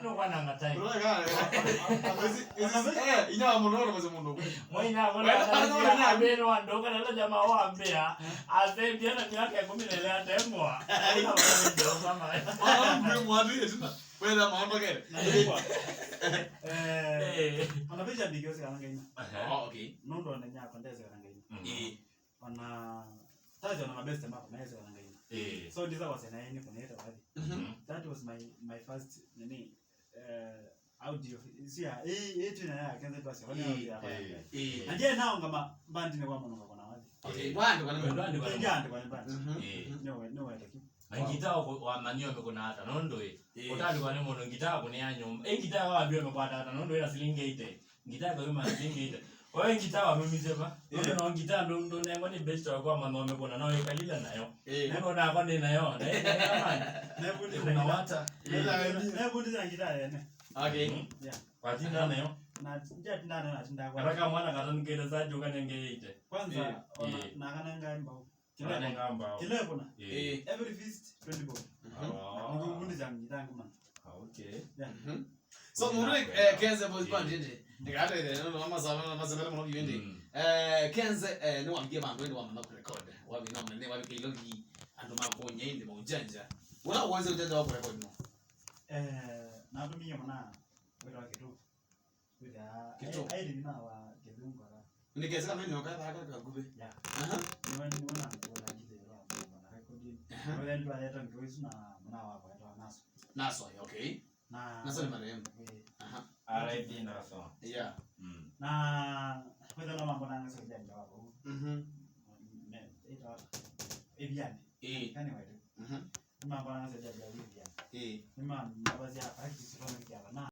no wana ngatai ina muno maze mundo moina bona abero andoka na jamaa wa mbea azembia na miaka ya 10 ile atemwa mimi mwadi tena wenda maondo kile anabeja ndigio sikana ngaina okay nondo ananya kondeza kana ngaina wana tajo na mabeste mako naweza kana ngaina so ndiza wasena yeni kunaita wapi that was my first nini audio sia ituni na kenza kwa sababu ya aje nao ngama bandi ne kwa muno kwa wapi okay bandi kwa bandi no wetaki ngitao wa manio mekona hata nondo utali kwa nemo ngitao kunia nyumba ngitao wa bio mekwa hata nondo ila silingi 8 ngitao kwa yuma silingi 8 wewe ngitao mimi sema no ngitao ndo nengo ni best kwa mama mekona nayo kalila nayo nengo na kwa nayo na bundi kuna wata na bundi za ngitao ene okay yeah patina nayo na njati ndana na tinda kwa nataka mwana katongeza zaje ukanyenge 8 kwanza na kana ngamba kile ngamba kile kuna every feast 20 bob ngundi za ngitao man okay yeah so mure kenze boys band ndende ngate ile no mama sana mazana mno yende kenze no wambie bantu ende wamama ku record wabi no mne wabi kilogi ando makonye inde mujanja wala uanze ujanja wa record no na tumia mwana wewe kitu kitu aidi bina wa kidungu ala ndikeza kama ni wakati haka gube yeah ni wani mwana kwa ajili ya na recording wewe ndio aleta voice na mwana wako anaitwa Naso okay Naso ni marehemu RIP Naso yeah na wewe ndo mambo na ngasa kijana wako ita ebiani anyway